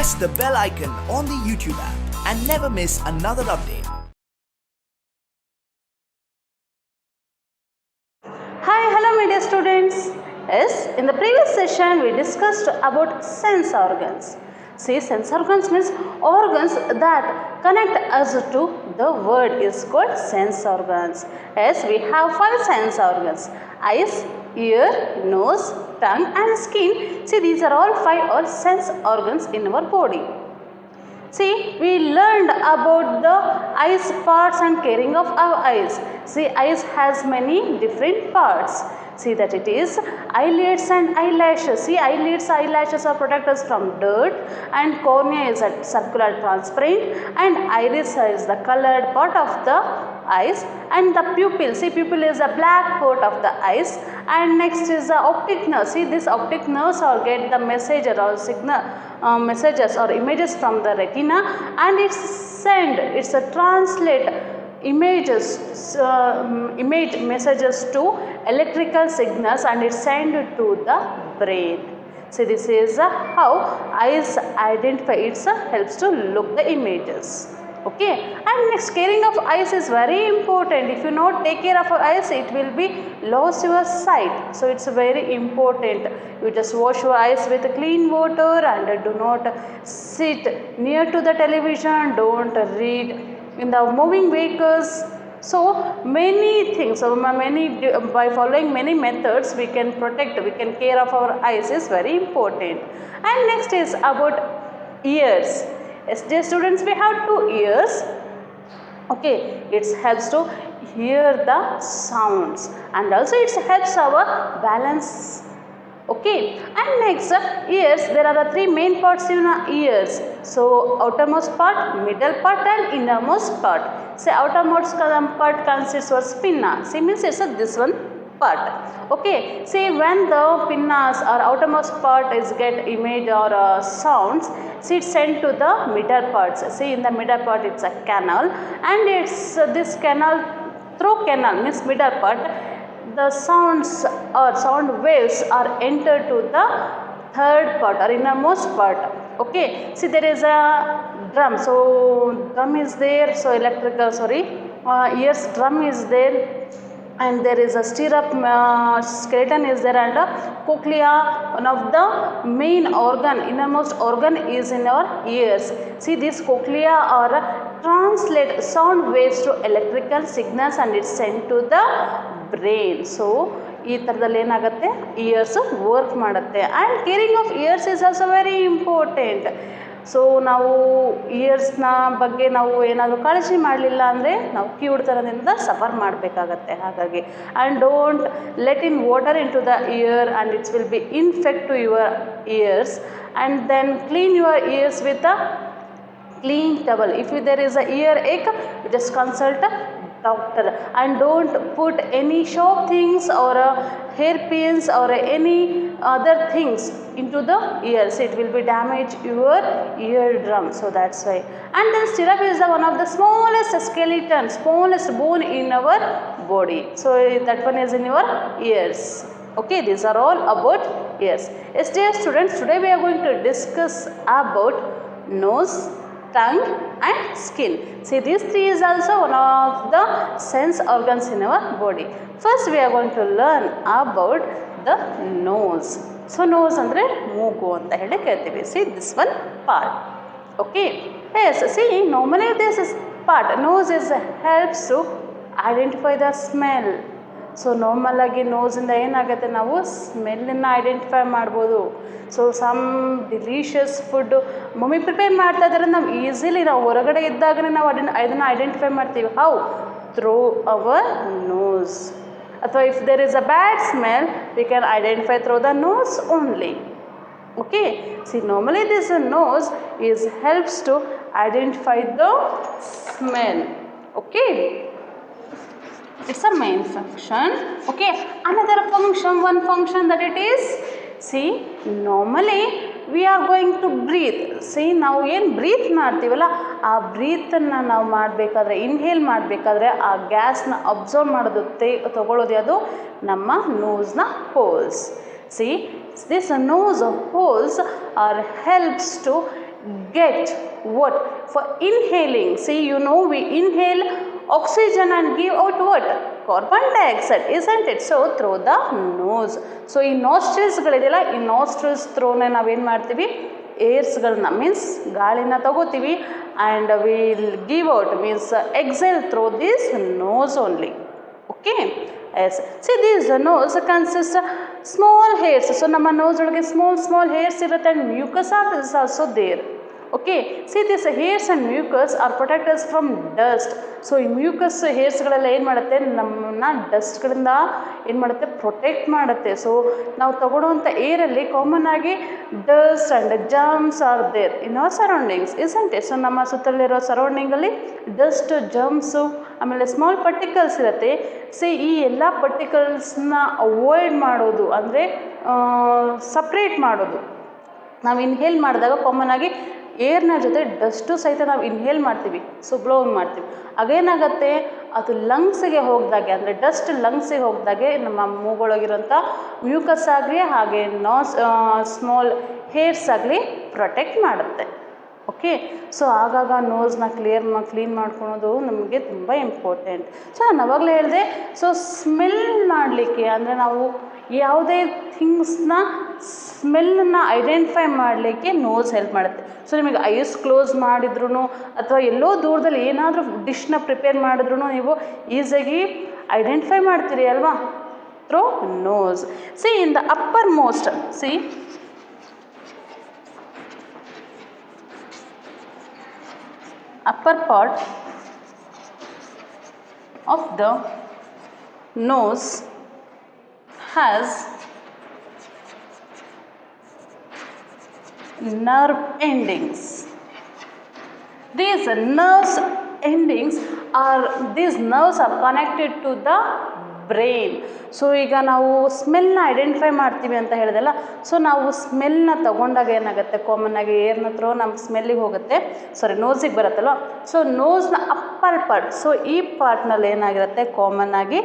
press the bell icon on the YouTube app and never miss another update. Hi, hello my dear students. Yes, in the previous session we discussed about sense organs. See, sense organs means organs that connect us to the world is called sense organs. Yes, we have 5 sense organs: eyes, ear, nose, tongue and skin. See, these are all 5 or sense organs in our body. See, we learned about the eyes parts and caring of our eyes. See, eyes has many different parts. See that it is eyelids and eyelashes. See, eyelids, eyelashes are protect us from dirt, and cornea is a circular transparent, and iris is the colored part of the eyes, and the pupil. See, pupil is the black part of the eyes, and next is the optic nerve. See, this optic nerves or get the message or signal messages or images from the retina, and it's a translate images image messages to electrical signals, and it's sent to the brain. So this is how eyes identify, it helps to look the images. Okay, and next, caring of eyes is very important. If you not take care of your eyes, it will be lose your sight. So it's very important. You just wash your eyes with clean water, and do not sit near to the television. Don't read in the moving vehicles. So many things, by following many methods we can protect, we can care of our eyes is very important. And next is about ears. Yes, dear students, we have 2 ears. Okay, it helps to hear the sounds, and also it helps our balance. Okay, and next ears, there are 3 main parts in ears. So outermost part, middle part and innermost part. Say outermost part consists of pinna. See, means it's this one part. Okay, see, when the pinnas or outermost part is get image or sounds, see, it's sent to the middle parts. See, in the middle part it's a canal, and it's this canal, through canal means middle part, the sounds or sound waves are entered to the third part or innermost part. Okay, see, there is a drum. So drum is there. So ears drum is there, and there is a stirrup skeleton is there, and a cochlea, one of the main organ, innermost organ is in our ears. See, this cochlea are translate sound waves to electrical signals, and it's sent to the brain. So ಈ ಥರದಲ್ಲಿ ಏನಾಗುತ್ತೆ, years work ಮಾಡುತ್ತೆ. And caring of years is also very important. So ನಾವು ಇಯರ್ಸ್ನ ಬಗ್ಗೆ ನಾವು ಏನಾದರೂ ಕಾಳಜಿ ಮಾಡಲಿಲ್ಲ ಅಂದರೆ ನಾವು ಕಿವುಡ್ತನದಿಂದ ಸಫರ್ ಮಾಡಬೇಕಾಗತ್ತೆ. ಹಾಗಾಗಿ and don't let in water in to the ear, and it's will be infect to your ears. And then clean your ears with a clean towel. If there is a earache, you just consult a doctor, and don't put any sharp things or hairpins or any other things into the ears. It will be damage your eardrum. So that's why. And then stirrup is one of the smallest skeleton, smallest bone in our body. So that one is in your ears. Okay, these are all about ears. Yes, dear students, today we are going to discuss about nose, tongue and skin. See, these 3 is also one of the sense organs in our body. First we are going to learn about the nose. So nose andre moogu anta heli keltivi. See, this one part. Okay, yes, see, normally this is part, nose is helps to identify the smell. So normal ಆಗಿ ನೋಸಿಂದ ಏನಾಗುತ್ತೆ, ನಾವು ಸ್ಮೆಲ್ಲನ್ನು identify ಮಾಡ್ಬೋದು. So some delicious food mummy prepare ಮಾಡ್ತಾ ಇದ್ದಾರೆ, ನಾವು easily ನಾವು ಹೊರಗಡೆ ಇದ್ದಾಗಲೇ ನಾವು ಅದನ್ನು ಐಡೆಂಟಿಫೈ ಮಾಡ್ತೀವಿ. ಹೌ? Through our nose. ಅಥವಾ if there is a bad smell, we can identify through the nose only. Okay, see, normally this nose is helps to identify the smell. Okay, it's a main function. Okay, another function, one function that it is, see, normally we are going to breathe. See, ನಾವು ಏನು breathe ಮಾಡ್ತೀವಲ್ಲ, ಆ ಬ್ರೀತನ್ನು ನಾವು ಮಾಡಬೇಕಾದ್ರೆ, inhale ಮಾಡಬೇಕಾದ್ರೆ ಆ ಗ್ಯಾಸ್ನ observe ಮಾಡೋದು, ತಗೊಳ್ಳೋದು ಅದು ನಮ್ಮ ನೋಸ್ನ holes. See, this nose holes helps to get what? For inhaling. See, you know, we inhale oxygen and give out what? Carbon dioxide, isn't it? So through the nose. So ಈ ನಾಸ್ಟ್ರಿಲ್ಸ್ಗಳಿದೆಯಲ್ಲ, ಈ nostrils ಥ್ರೋನ ನಾವೇನು ಮಾಡ್ತೀವಿ, ಏರ್ಸ್ಗಳನ್ನ means ಗಾಳಿನ ತಗೋತೀವಿ and will give out means exhale through this nose only. Okay, yes. See this nose consist small hairs. So ನಮ್ಮ nose ಒಳಗೆ small hairs ಇರುತ್ತೆ and mucus is also there. Okay, see this hairs and mucus are protectors from dust. So ಈ mucus ಹೇರ್ಸ್ಗಳೆಲ್ಲ ಏನು ಮಾಡುತ್ತೆ, ನಮ್ಮನ್ನ ಡಸ್ಟ್ಗಳಿಂದ ಏನು ಮಾಡುತ್ತೆ, ಪ್ರೊಟೆಕ್ಟ್ ಮಾಡುತ್ತೆ. ಸೊ ನಾವು ತಗೊಳ್ಳೋವಂಥ ಏರಲ್ಲಿ ಕಾಮನ್ ಆಗಿ dust and germs are there in our surroundings, isn't it? So ನಮ್ಮ ಸುತ್ತಲಿರೋ ಸರೌಂಡಿಂಗಲ್ಲಿ ಡಸ್ಟ್, ಜರ್ಮ್ಸು, ಆಮೇಲೆ ಸ್ಮಾಲ್ ಪರ್ಟಿಕಲ್ಸ್ ಇರುತ್ತೆ. ಸಿ ಈ ಎಲ್ಲ ಪರ್ಟಿಕಲ್ಸ್ನ ಅವಾಯ್ಡ್ ಮಾಡೋದು ಅಂದರೆ ಸಪ್ರೇಟ್ ಮಾಡೋದು. ನಾವು ಇನ್ಹೇಲ್ ಮಾಡಿದಾಗ ಕಾಮನ್ ಆಗಿ ಏರ್ನ ಜೊತೆ ಡಸ್ಟು ಸಹಿತ ನಾವು ಇನ್ಹೇಲ್ ಮಾಡ್ತೀವಿ, ಸೊ ಬ್ಲೋಯಿಂಗ್ ಮಾಡ್ತೀವಿ. ಆಗೇನಾಗುತ್ತೆ, ಅದು ಲಂಗ್ಸಿಗೆ ಹೋಗ್ದಾಗೆ ಅಂದರೆ ಡಸ್ಟ್ ಲಂಗ್ಸಿಗೆ ಹೋಗ್ದಾಗೆ ನಮ್ಮ ಮೂಗೊಳಗಿರೋಂಥ ಮ್ಯೂಕಸ್ ಆಗಲಿ ಹಾಗೆ ಸ್ಮಾಲ್ ಹೇರ್ಸ್ ಆಗಲಿ ಪ್ರೊಟೆಕ್ಟ್ ಮಾಡುತ್ತೆ. ಓಕೆ, ಸೊ ಆಗಾಗ ನೋಸ್ನ ಕ್ಲೀನ್ ಮಾಡ್ಕೊಳೋದು ನಮಗೆ ತುಂಬ ಇಂಪಾರ್ಟೆಂಟ್. ಸೊ ನಾನು ಅವಾಗಲೇ ಹೇಳಿದೆ, ಸೊ ಸ್ಮೆಲ್ ಮಾಡಲಿಕ್ಕೆ ಅಂದರೆ ನಾವು ಯಾವುದೇ ಥಿಂಗ್ಸ್ನ ಸ್ಮೆಲ್ಲನ್ನು ಐಡೆಂಟಿಫೈ ಮಾಡಲಿಕ್ಕೆ ನೋಸ್ ಹೆಲ್ಪ್ ಮಾಡುತ್ತೆ. ಸೊ ನಿಮಗೆ ಐಸ್ ಕ್ಲೋಸ್ ಮಾಡಿದ್ರೂ ಅಥವಾ ಎಲ್ಲೋ ದೂರದಲ್ಲಿ ಏನಾದರೂ ಡಿಶ್ನ ಪ್ರಿಪೇರ್ ಮಾಡಿದ್ರೂ ನೀವು ಈಸಿಯಾಗಿ ಐಡೆಂಟಿಫೈ ಮಾಡ್ತೀರಿ ಅಲ್ವಾ, through nose. See in the uppermost, see upper part of the nose has nerve endings. These nerves are connected to the brain. So ಈಗ ನಾವು ಸ್ಮೆಲ್ನ ಐಡೆಂಟಿಫೈ ಮಾಡ್ತೀವಿ ಅಂತ ಹೇಳಿದೆಲ್ಲ, ಸೊ ನಾವು ಸ್ಮೆಲ್ನ ತಗೊಂಡಾಗ ಏನಾಗುತ್ತೆ, ಕಾಮನ್ ಆಗಿ ಏರ್ನ ಥ್ರೋ ನಮ್ಮ ಸ್ಮೆಲ್ಲಿಗೆ ಹೋಗುತ್ತೆ, ನೋಸಿಗೆ ಬರುತ್ತಲ್ವ. ಸೊ ನೋಸ್ನ ಅಪ್ಪರ್ ಪಾರ್ಟ್, ಸೊ ಈ ಪಾರ್ಟ್ನಲ್ಲಿ ಏನಾಗಿರುತ್ತೆ, ಕಾಮನ್ ಆಗಿ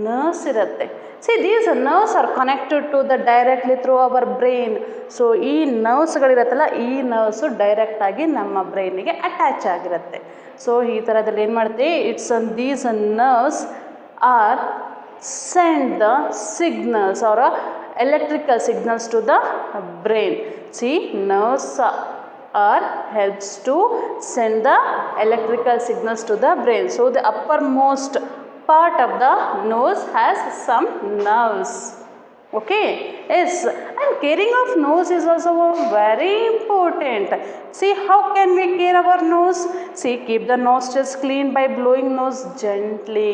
ನರ್ವ್ಸ್ ಇರುತ್ತೆ. See these nerves are connected to the directly through our brain. So ಈ ನರ್ವ್ಸ್ಗಳಿರುತ್ತಲ್ಲ, ಈ ನರ್ವ್ಸು ಡೈರೆಕ್ಟಾಗಿ ನಮ್ಮ ಬ್ರೈನಿಗೆ ಅಟ್ಯಾಚ್ ಆಗಿರುತ್ತೆ. ಸೊ ಈ ಥರದಲ್ಲಿ ಏನು ಮಾಡುತ್ತೆ, these nerves are send the signals or electrical signals to the brain. See, nerves are helps to send the electrical signals to the brain. So the uppermost part of the nose has some nerves. Okay, yes, and caring of nose is also very important. See, how can we care our nose? See, keep the nostrils clean by blowing nose gently.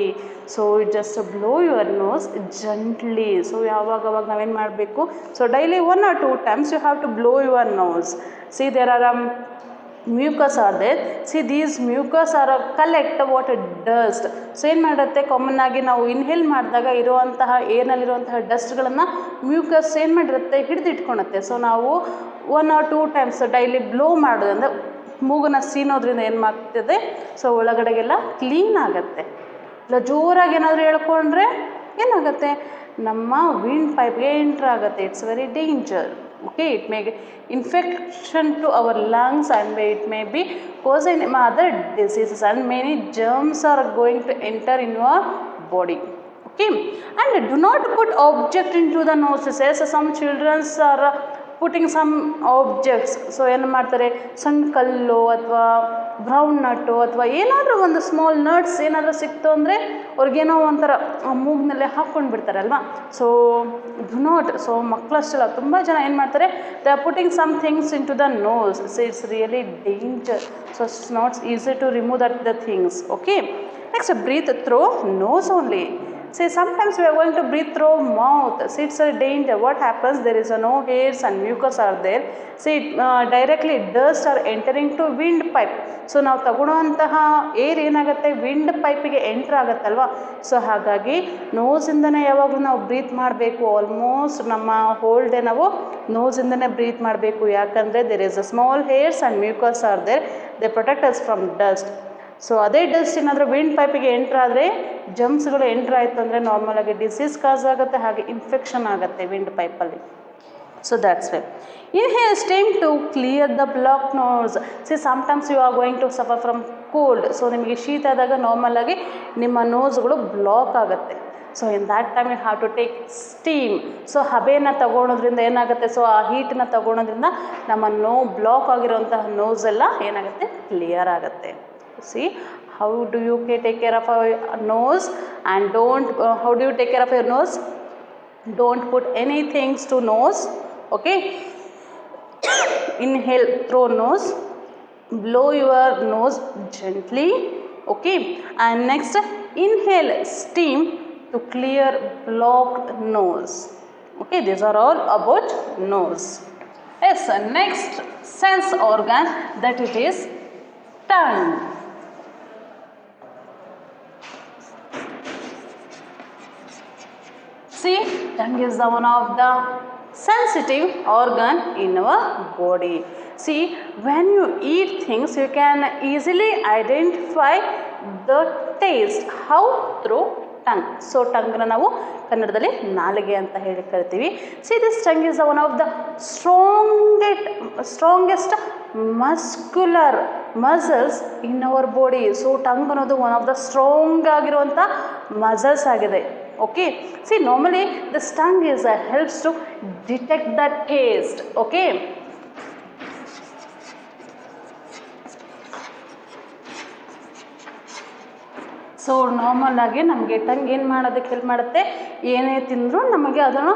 So just blow your nose gently. So ಯಾವಾಗ ನಾವೇನು ಮಾಡಬೇಕು, so daily 1 or 2 times you have to blow your nose. See, there are mucus are there. See, these mucus are collect what dust. So ಏನು ಮಾಡುತ್ತೆ, common ಆಗಿ ನಾವು inhale ಮಾಡಿದಾಗ ಇರುವಂತಹ ಏರ್ನಲ್ಲಿರುವಂತಹ ಡಸ್ಟ್ಗಳನ್ನು mucus ಏನು ಮಾಡಿರುತ್ತೆ, ಹಿಡಿದಿಟ್ಕೊಳುತ್ತೆ. ಸೊ ನಾವು 1 or 2 times ಡೈಲಿ ಬ್ಲೋ ಮಾಡೋದ್ರಿಂದ ಮೂಗನ್ನು ಸೀನೋದ್ರಿಂದ ಏನು ಮಾಡ್ತದೆ, ಸೊ ಒಳಗಡೆಗೆಲ್ಲ ಕ್ಲೀನ್ ಆಗುತ್ತೆ. ಇಲ್ಲ ಜೋರಾಗಿ ಏನಾದರೂ ಹೇಳ್ಕೊಂಡ್ರೆ ಏನಾಗುತ್ತೆ, ನಮ್ಮ ವಿಂಡ್ ಪೈಪ್ಗೆ ಎಂಟ್ರ್ ಆಗುತ್ತೆ. It's very danger. Okay, it may get infection to our lungs and it may be causing other diseases and many germs are going to enter in your body. Okay, and do not put object into the nose. As some children are putting some objects. So ಏನು ಮಾಡ್ತಾರೆ, ಸಣ್ಣ ಕಲ್ಲು ಅಥವಾ brown nut ಅಥವಾ ಏನಾದರೂ ಒಂದು small nuts ಏನಾದರೂ ಸಿಕ್ತು ಅಂದರೆ ಅವ್ರಿಗೇನೋ ಒಂಥರ ಮೂಗ್ನಲ್ಲೇ ಹಾಕ್ಕೊಂಡು ಬಿಡ್ತಾರಲ್ವ. So do not. ಸೊ ಮಕ್ಕಳಷ್ಟೆಲ್ಲ ತುಂಬ ಜನ ಏನು ಮಾಡ್ತಾರೆ, they are putting some things in to the nose. So it's really danger. So it's not easy to remove the things. Okay, next breathe through nose only. See, sometimes we are going to breathe through mouth. See, it's a danger. What happens? There is no hairs and mucus are there. See, directly dust are entering to wind pipe. So ನಾವು ತಗೊಳ್ಳೋಂತಹ air ಏನಾಗುತ್ತೆ, wind ಪೈಪಿಗೆ entry ಆಗುತ್ತಲ್ವ. So ಹಾಗಾಗಿ ನೋಸಿಂದನೇ ಯಾವಾಗಲೂ ನಾವು breathe ಮಾಡಬೇಕು. Almost ನಮ್ಮ whole day ನಾವು ನೋಸಿಂದನೇ breathe ಮಾಡಬೇಕು. ಯಾಕಂದರೆ there is a small hairs and mucus are there, they protect us from dust. So ಅದೇ ಡಸ್ಟ್ ಏನಾದರೂ ವಿಂಡ್ ಪೈಪಿಗೆ ಎಂಟ್ರ್ ಆದರೆ, ಜಮ್ಸ್ಗಳು ಎಂಟ್ರ್ ಆಯಿತು ಅಂದರೆ ನಾರ್ಮಲಾಗಿ ಡಿಸೀಸ್ ಕಾಸ್ ಆಗುತ್ತೆ, ಹಾಗೆ ಇನ್ಫೆಕ್ಷನ್ ಆಗುತ್ತೆ wind ಪೈಪಲ್ಲಿ. So that's why. Inhale steam to clear the blocked nose. See, sometimes you are going to suffer from cold. So ನಿಮಗೆ ಶೀತ ಆದಾಗ ನಾರ್ಮಲ್ ಆಗಿ ನಿಮ್ಮ ನೋಸ್ಗಳು ಬ್ಲಾಕ್ ಆಗುತ್ತೆ. So in that time you have to take steam. So ಹಬೆಯನ್ನು ತಗೊಳೋದ್ರಿಂದ ಏನಾಗುತ್ತೆ, ಸೊ ಆ ಹೀಟನ್ನ ತಗೊಳೋದ್ರಿಂದ ನಮ್ಮ ಬ್ಲಾಕ್ ಆಗಿರೋಂತಹ ನೋಸ್ ಎಲ್ಲ ಏನಾಗುತ್ತೆ, ಕ್ಲಿಯರ್ ಆಗುತ್ತೆ. C how do you take care of your nose, and how do you take care of your nose? Don't put any things to nose. Okay, inhale through nose, blow your nose gently. Okay, and next inhale steam to clear blocked nose. Okay, these are all about nose. Yes, next sense organ, that it is tongue. See, tongue is the one of the sensitive organ in our body. See, when you eat things, you can easily identify the taste. How? Through tongue. So, tongue na ನಾವು ಕನ್ನಡದಲ್ಲಿ ನಾಲಿಗೆ ಅಂತ ಹೇಳಿ ಕರಿತೀವಿ. See, this tongue is one of the strongest muscular muscles in our body. So, tongue ಅನ್ನೋದು one of the strong ಆಗಿರುವಂಥ muscles ಆಗಿದೆ. Okay, see, normally this tongue helps to detect the taste. Okay, so normal ಆಗಿ ನಮಗೆ tongue ಏನು ಮಾಡೋದಕ್ಕೆ help ಮಾಡುತ್ತೆ, ಏನೇ ತಿಂದರೂ ನಮಗೆ ಅದನ್ನು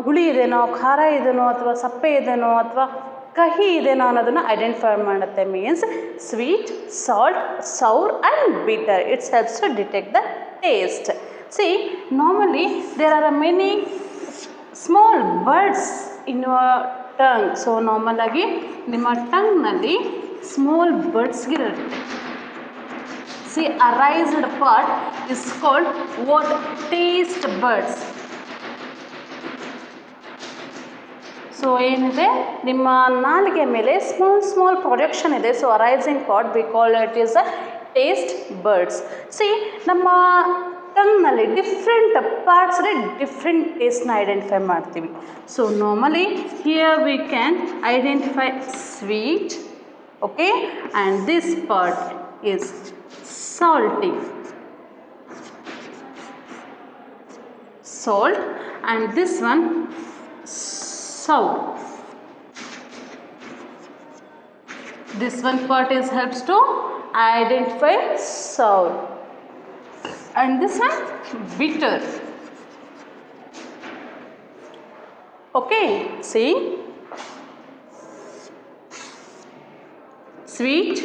ಹುಳಿ ಇದೇನೋ, ಖಾರ ಇದೇನೋ, ಅಥವಾ ಸಪ್ಪೆ ಇದೇನೋ, ಅಥವಾ ಕಹಿ ಇದೇನೋ ಅನ್ನೋದನ್ನು ಐಡೆಂಟಿಫೈ ಮಾಡುತ್ತೆ. Means sweet, salt, sour and bitter. It's helps to detect the taste. See, normally there are many small buds in your tongue. So normal ಆಗಿ ನಿಮ್ಮ ಟಂಗ್ನಲ್ಲಿ ಸ್ಮಾಲ್ buds ಇರುತ್ತೆ. See, a raised part is called what? Taste buds. So ಏನಿದೆ, ನಿಮ್ಮ ನಾಲಿಗೆ ಮೇಲೆ small projection ಇದೆ. So arising part we call it is a taste birds. C, ನಮ್ಮ ಟಂಗ್ನಲ್ಲಿ different ಪಾರ್ಟ್ಸ್ಗೆ different ಟೇಸ್ಟ್ನ identify ಮಾಡ್ತೀವಿ. So normally here V can identify sweet. Okay, and this part is salty, salt, and this one sour. This one part is helps to identify sour, and this one bitter. Okay, see, sweet,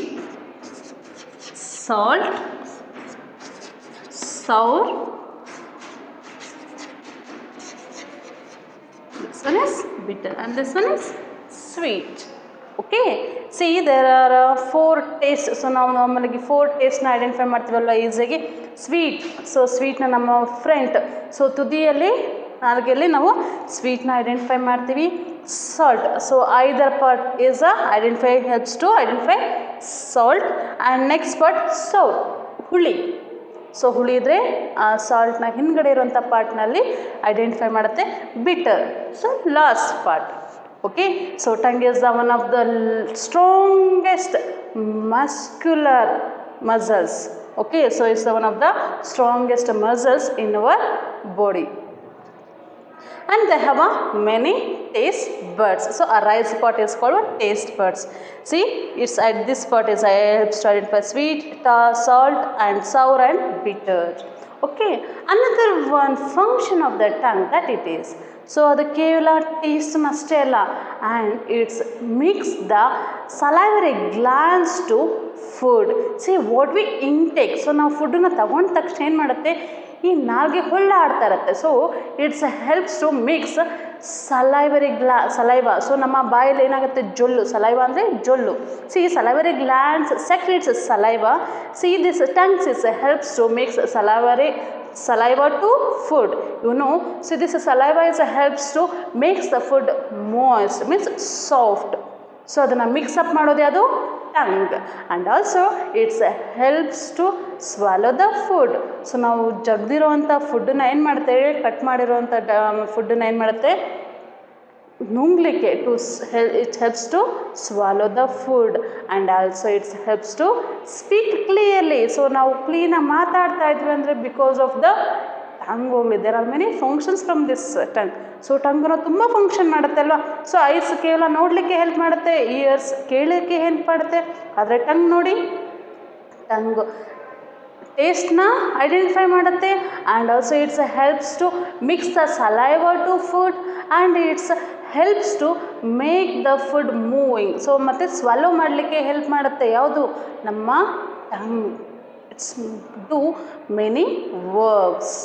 salt, sour, this one is bitter, and this one is sweet. Okay, see, there are 4 tastes. So ನಾವು ನಾರ್ಮಲಾಗಿ 4 ಟೇಸ್ಟ್ನ identify ಮಾಡ್ತೀವಲ್ಲ ಈಸಿಯಾಗಿ. Sweet, so ಸ್ವೀಟ್ನ ನಮ್ಮ front, so ತುದಿಯಲ್ಲಿ ನಾಲ್ಗೆಯಲ್ಲಿ ನಾವು ಸ್ವೀಟ್ನ identify ಮಾಡ್ತೀವಿ. Salt, so either part is identify helps to identify salt, and next part sour, ಹುಳಿ. ಸೊ ಹುಳಿ ಇದ್ದರೆ ಆ ಸಾಲ್ಟ್ನ ಹಿಂದ್ಗಡೆ ಇರುವಂಥ ಪಾರ್ಟ್ನಲ್ಲಿ ಐಡೆಂಟಿಫೈ ಮಾಡುತ್ತೆ. Bitter, so last part. Okay, so tongue is the one of the strongest muscular muscles. Okay, so it's the one of the strongest muscles in our body, and they have a many taste buds. So a rise part is called taste buds. See, it's at this part is helps to identify sweet, salt, and sour and bitter. Okay, another one function of the tongue that it is, so ಅದು ಕೇವಲ taste ಅಷ್ಟೇ ಅಲ್ಲ, and it's mix the salivary glands to food. See, what we intake. So ನಾವು ಫುಡ್ಡನ್ನು ತಗೊಂಡ ತಕ್ಷಣ ಏನು ಮಾಡುತ್ತೆ, ಈ ನಾಲ್ಗೆ ಹೊಳ್ಳಾಡ್ತಾ ಇರುತ್ತೆ. So it's helps to mix saliva. So ನಮ್ಮ ಬಾಯಲ್ಲಿ ಏನಾಗುತ್ತೆ, ಜೊಲ್ಲು. ಸಲೈವ ಅಂದರೆ ಜೊಲ್ಲು. See, salivary glands secretes saliva. See, this tongues is helps to mix saliva to food. You know, so this saliva is helps to makes the food moist, means soft. So adana mix up madode adu tongue, and also it's helps to swallow the food. So ನಾವು ಜಗ್ದಿರೋಂಥ ಫುಡ್ಡನ್ನ ಏನು ಮಾಡ್ತೇವೆ, cut ಮಾಡಿರೋಂಥ ಫುಡ್ಡನ್ನ ಏನು ಮಾಡುತ್ತೆ, ನುಂಗ್ಲಿಕ್ಕೆ it helps to swallow the food and also it helps to speak clearly. So ನಾವು ಕ್ಲೀನಾಗಿ ಮಾತಾಡ್ತಾ ಇದ್ವಿ ಅಂದರೆ because of the tongue only. There are many functions from this tongue. So ಟಂಗನ್ನು ತುಂಬ ಫಂಕ್ಷನ್ ಮಾಡುತ್ತೆ ಅಲ್ವಾ. ಸೊ ಐಸ್ ಕೇವಲ ನೋಡಲಿಕ್ಕೆ ಹೆಲ್ಪ್ ಮಾಡುತ್ತೆ, ಇಯರ್ಸ್ ಕೇಳಲಿಕ್ಕೆ ಹೆಲ್ಪ್ ಮಾಡುತ್ತೆ, ಆದರೆ ಟಂಗ್ ನೋಡಿ, ಟಂಗ್ ಟೇಸ್ಟ್ನ ಐಡೆಂಟಿಫೈ ಮಾಡುತ್ತೆ and also it's helps to mix the saliva to food and it's helps to make the food moving. So ಮತ್ತು ಸ್ವಾಲೋ ಮಾಡಲಿಕ್ಕೆ ಹೆಲ್ಪ್ ಮಾಡುತ್ತೆ ಯಾವುದು, ನಮ್ಮ tongue. It's do many works.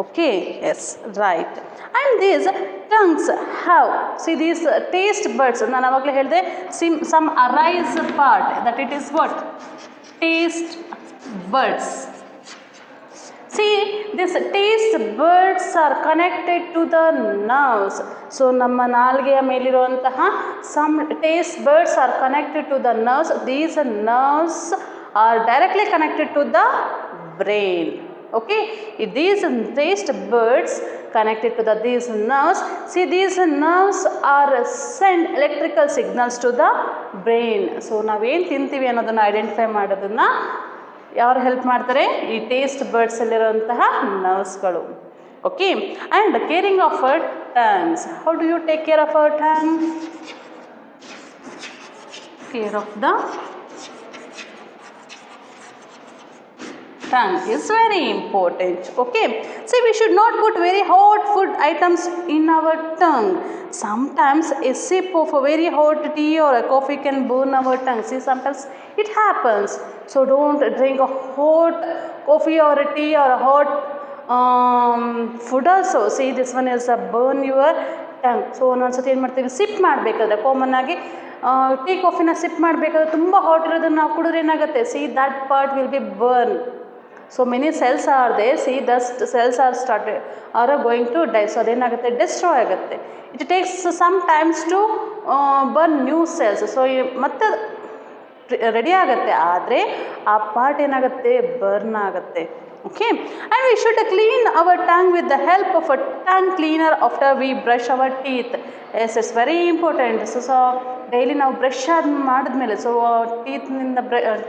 Okay, yes, right. And these tongues have, see these taste buds, ನಾನು ಆವಾಗಲೇ ಹೇಳಿದೆ, some arise part that it is what? Taste buds. See, these taste buds are connected to the nerves. So ನಮ್ಮ ನಾಲಿಗೆಯ ಮೇಲಿರುವಂತಹ some taste buds are connected to the nerves. These nerves are directly connected to the brain. Okay, these taste buds connected to these nerves. See, these nerves are send electrical signals to the brain. So ನಾವೇನು ತಿಂತೀವಿ ಅನ್ನೋದನ್ನು identify ಮಾಡೋದನ್ನು ಯಾರು help ಮಾಡ್ತಾರೆ, ಈ taste buds ಅಲ್ಲಿರುವಂತಹ ನರ್ವ್ಸ್ಗಳು. Okay, and caring of our tongues. How do you take care of our tongue? Care of the tongue is very important. Okay, so we should not put very hot food items in our tongue. Sometimes a sip of a very hot tea or a coffee can burn our tongue. See, sometimes it happens. So don't drink a hot coffee or a tea or a hot food also. See, this one is a burn your tongue. So ಒಂದೊಂದ್ಸತಿ ಏನು ಮಾಡ್ತೀವಿ, SIP ಮಾಡಬೇಕಾದ್ರೆ common ಆಗಿ tea ಕಾಫಿನ SIP ಮಾಡಬೇಕಾದ್ರೆ ತುಂಬ hot ಇರೋದನ್ನು ನಾವು ಕುಡಿದ್ರೆ ಏನಾಗುತ್ತೆ, see that part will be burn. So many cells are there, see the cells are going to die. So ಅದೇನಾಗುತ್ತೆ, ಡಿಸ್ಟ್ರಾಯ್ ಆಗುತ್ತೆ. It takes some times to burn new cells. So ಮತ್ತೆ ready ಆಗುತ್ತೆ, ಆದರೆ ಆ ಪಾರ್ಟ್ ಏನಾಗುತ್ತೆ, burn ಆಗುತ್ತೆ. Okay, and we should clean our tongue with the help of a tongue cleaner after we brush our teeth. Yes, it's very important. So daily ನಾವು brush ಮಾಡಿದ್ಮೇಲೆ, so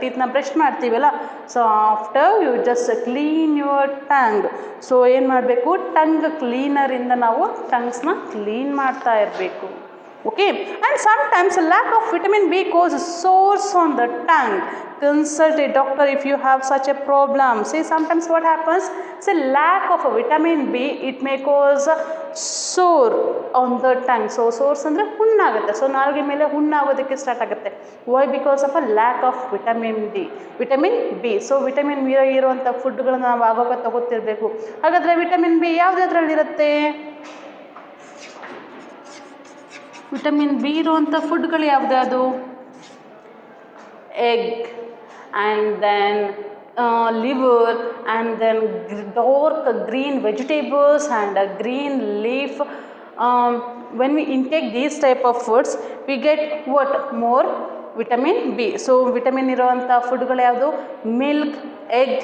ಟೀತ್ನ brush ಮಾಡ್ತೀವಲ್ಲ, so after you just clean your tongue. So ಏನು ಮಾಡಬೇಕು, tongue ಕ್ಲೀನರಿಂದ ನಾವು ಟಂಗ್ಸ್ನ clean ಮಾಡ್ತಾ ಇರಬೇಕು. Okay, and sometimes a lack of vitamin B causes sores on the tongue. Consult a doctor if you have such a problem. See, sometimes what happens, say lack of vitamin B, it may cause sore on the tongue. So sores ಅಂದರೆ ಹುಣ್ಣಾಗುತ್ತೆ. So ನಾಲ್ಗೆ ಮೇಲೆ ಹುಣ್ಣಾಗೋದಕ್ಕೆ start ಆಗುತ್ತೆ. Why? Because of a lack of vitamin B. So vitamin B ಇರುವಂಥ ಫುಡ್ಗಳನ್ನ ನಾವು ಆವಾಗ ತಗೋತಿರ್ಬೇಕು. ಹಾಗಾದರೆ ವಿಟಮಿನ್ ಬಿ ಯಾವುದ್ರಲ್ಲಿರುತ್ತೆ? ವಿಟಮಿನ್ ಬಿ ಇರುವಂಥ ಫುಡ್ಗಳು ಯಾವುದ್ಯಾವುದು? Egg and then liver and then dark green vegetables and a green leaf. When we intake these type of foods, we get what? More vitamin B. So vitamin ಇರುವಂಥ ಫುಡ್ಗಳು ಯಾವುದು? Milk, egg,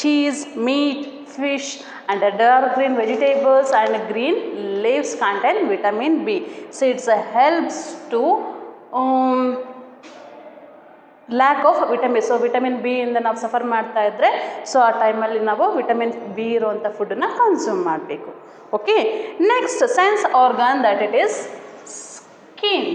cheese, meet, fish and dark green vegetables and green leaves contain vitamin B. So it helps to lac of vitamin. So vitamin B ಇಂದ ನಾವು suffer ಮಾಡ್ತಾ ಇದ್ದರೆ, so ಆ ಟೈಮಲ್ಲಿ ನಾವು vitamin B ಇರುವಂಥ ಫುಡ್ಡನ್ನು ಕನ್ಸ್ಯೂಮ್ ಮಾಡಬೇಕು. Okay, next sense organ that it is skin.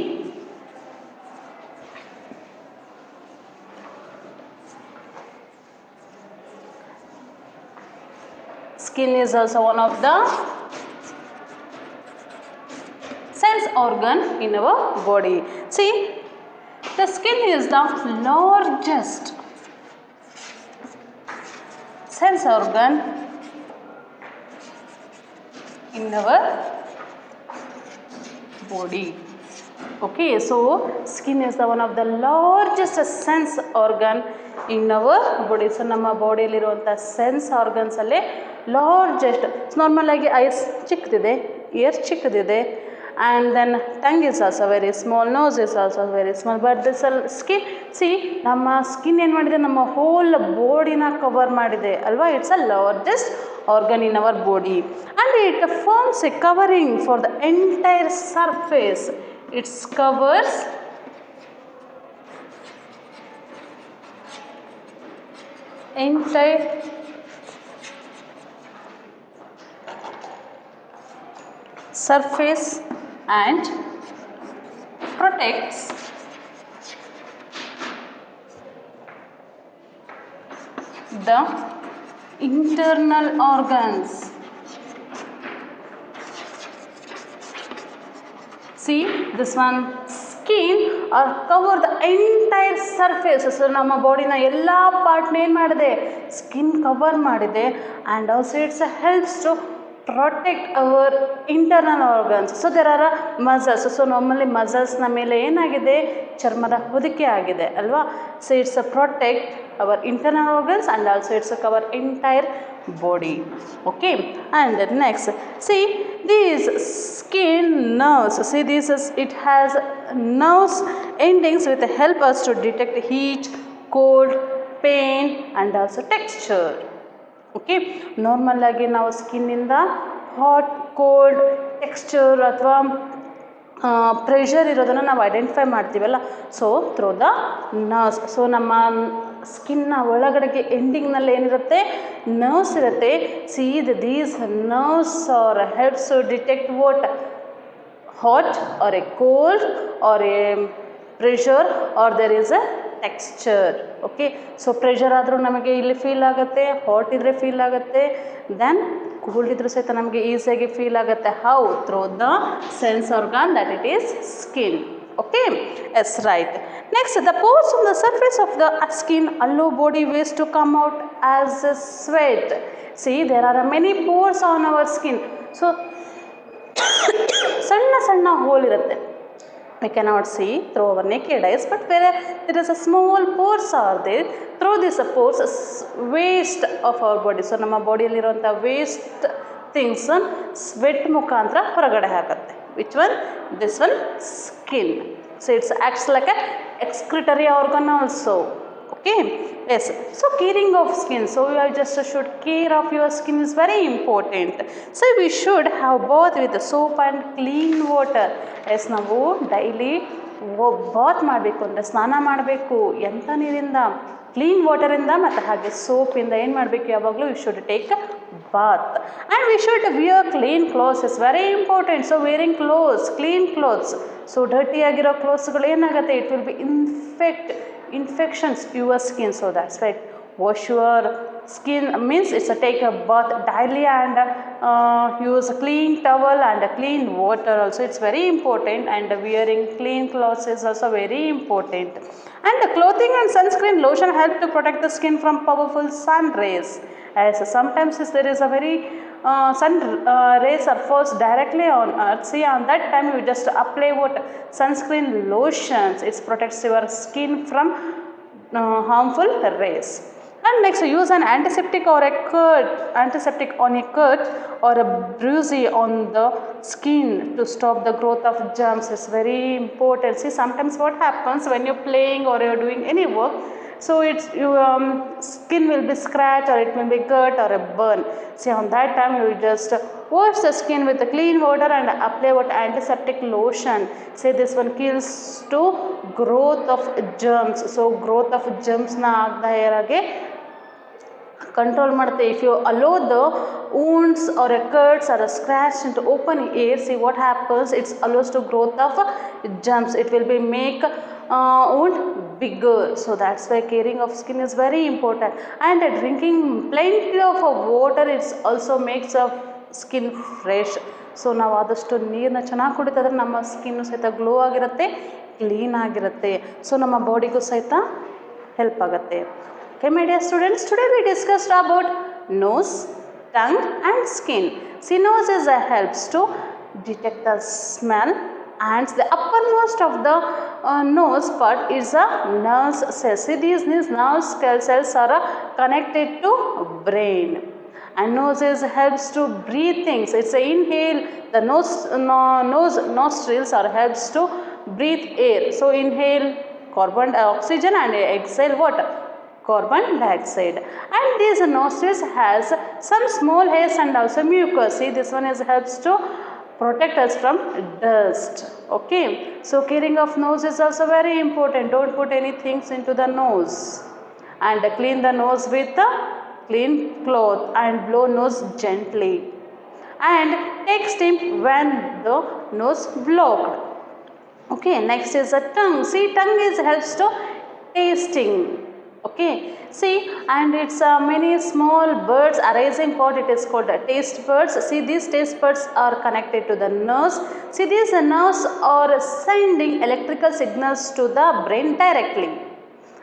Skin is also one of the sense organ in our body. See, the skin is the largest sense organ in our body. Okay, so skin is the one of the largest sense organ in our body. So ನಮ್ಮ ಬಾಡಿಯಲ್ಲಿರುವಂಥ sense ಆರ್ಗನ್ಸಲ್ಲೇ largest. Normal ಆಗಿ eyes ಚಿಕ್ಕದಿದೆ, ear ಚಿಕ್ಕದಿದೆ, and then tongue is also very small, nose is also very small, but this skin, see, ನಮ್ಮ skin ಏನು ಮಾಡಿದೆ, ನಮ್ಮ ಹೋಲ್ ಬಾಡಿನ ಕವರ್ ಮಾಡಿದೆ ಅಲ್ವಾ. It's a largest organ in our body, and it forms a covering for the entire surface. It covers entire surface and protects the internal organs. See this one, skin or cover the entire surface. So ನಮ್ಮ ಬಾಡಿನ ಎಲ್ಲ ಪಾರ್ಟ್ನ ಏನು ಮಾಡಿದೆ, skin cover ಮಾಡಿದೆ. And also it's helps to protect our internal organs. So there are muscles. So ನಮ್ಮಲ್ಲಿ ಮಸಲ್ಸ್ನ ಮೇಲೆ ಏನಾಗಿದೆ, ಚರ್ಮದ ಹೊದಿಕೆ ಆಗಿದೆ ಅಲ್ವಾ. So it's protect our internal organs and also it's a cover entire body. Okay, and next, see these skin nerves. See this is, it has nerves endings with help us to detect heat, cold, pain and also texture. Okay, normal ಆಗಿ ನಾವು ಸ್ಕಿನ್ನಿಂದ hot, cold, texture ಅಥವಾ pressure ಇರೋದನ್ನು ನಾವು identify ಮಾಡ್ತೀವಲ್ಲ. So through the nerves. So ನಮ್ಮ ಸ್ಕಿನ್ನ ಒಳಗಡೆಗೆ ಎಂಡಿಂಗ್ನಲ್ಲಿ ಏನಿರುತ್ತೆ, ನರ್ವ್ಸ್ ಇರುತ್ತೆ. See these nerves are helps to detect what, hot or a cold or a pressure or there is a texture. Okay, so pressure ಆದರೂ ನಮಗೆ ಇಲ್ಲಿ ಫೀಲ್ ಆಗುತ್ತೆ, ಹಾಟ್ ಇದ್ದರೆ ಫೀಲ್ ಆಗುತ್ತೆ, ದೆನ್ ಕೋಲ್ಡ್ ಇದ್ರೂ ಸಹಿತ ನಮಗೆ ಈಸಿಯಾಗಿ ಫೀಲ್ ಆಗುತ್ತೆ. How? Through the sense organ that it is skin. Okay, yes, right. Next, the pores on the surface of the skin allow body waste to come out as a sweat. See, there are many pores on our skin. So ಸಣ್ಣ hole ಇರುತ್ತೆ. We cannot see through our naked eyes, but where there is a small pores are there. Through this pores, waste of our body. So ನಮ್ಮ ಬಾಡಿಯಲ್ಲಿರುವಂಥ waste things sweat ಮುಖಾಂತರ ಹೊರಗಡೆ ಹಾಕುತ್ತೆ. Which one? This one, skin. So it acts like a excretory organ also. Okay, yes. So caring of skin. So you just should care of your skin is very important. So we should have bath with soap and clean water. Yes, ನಾವು daily Baat ಮಾಡಬೇಕು, ಅಂದರೆ ಸ್ನಾನ ಮಾಡಬೇಕು. ಎಂಥ ನೀರಿಂದ? Clean ವಾಟರಿಂದ ಮತ್ತು ಹಾಗೆ ಸೋಪಿಂದ ಏನು ಮಾಡಬೇಕು, ಯಾವಾಗಲೂ you should take bath. And we should wear clean clothes is very important. So wearing clothes, clean clothes. So dirty ಆಗಿರೋ ಕ್ಲೋತ್ಸ್ಗಳು ಏನಾಗುತ್ತೆ, it will be infections your skin. So that's why wash your skin means it's a take a bath daily and use a clean towel and a clean water also. It's very important. And wearing clean clothes is also very important. And clothing and sunscreen lotion help to protect the skin from powerful sun rays. As sometimes there is a very sun rays are falls directly on earth. See, on that time you just apply what, sunscreen lotions. It protects your skin from harmful rays. And next, use an antiseptic or a antiseptic on a cut or a bruise on the skin to stop the growth of germs. It's very important. See, sometimes what happens when you're playing or you're doing any work, so it's your skin will be scratched or it will be cut or a burn. See, on that time you just wash the skin with the clean water and apply what, antiseptic lotion. Say this one kills to growth of germs. So growth of germs na agda irage control ಮಾಡುತ್ತೆ. If you allow the wounds or a cuts or a scratch into open air, see what happens, it allows to growth of germs. It will be make wound bigger. So that's why caring of skin is very important. And drinking plenty of water, it also makes a skin fresh. So ನಾವು ಆದಷ್ಟು ನೀರನ್ನ ಚೆನ್ನಾಗಿ ಕುಡಿತಾದ್ರೆ ನಮ್ಮ skin ಸಹಿತ glow ಆಗಿರುತ್ತೆ, clean ಆಗಿರುತ್ತೆ. So ನಮ್ಮ ಬಾಡಿಗೂ ಸಹಿತ ಹೆಲ್ಪ್ ಆಗುತ್ತೆ. Okay, my dear students, today we discussed about nose, tongue and skin. See, nose is helps to detect the smell, and the uppermost of the nose part is a nerve cell. See, these nerve cells are connected to brain. And noses helps to breathe things. It's a inhale. The nostrils are helps to breathe air. So inhale carbon oxygen and exhale what? carbon dioxide. And these nostrils has some small hairs and also mucus. See, this one is helps to protect us from dust. Okay, so caring of nose is also very important. Don't put any things into the nose, and clean the nose with a clean cloth and blow nose gently, and take steam when the nose blocked. Okay, next is the tongue. See, tongue is helps to tasting. Okay, see, and it's many small birds arising part. It is called taste buds. See, these taste buds are connected to the nerves. See, these nerves are sending electrical signals to the brain directly.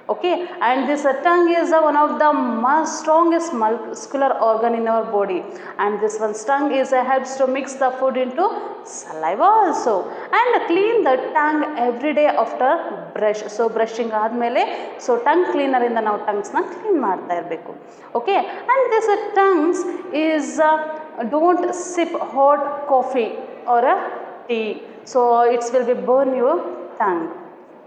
Okay, and this tongue is one of the most strongest muscular organ in our body, and this one's tongue is helps to mix the food into saliva also, and clean the tongue every day after brush. So brushing ಆದಮೇಲೆ so tongue cleaner ಇಂದ ನಾವು tongues ನ clean ಮಾಡ್ತಾ ಇರಬೇಕು. Okay, and this tongues is don't sip hot coffee or tea, so it will be burn your tongue.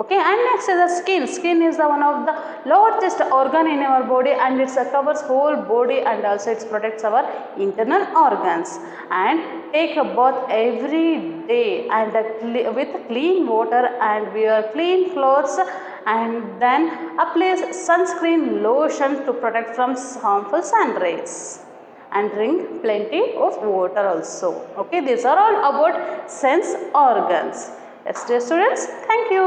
Okay, and next is the skin. Skin is the one of the largest organ in our body, and it covers whole body, and also it protects our internal organs. And take a bath every day and with clean water, and wear clean clothes, and then apply sunscreen lotion to protect from harmful sun rays, and drink plenty of water also. Okay, these are all about sense organs. Yes, dear students, thank you.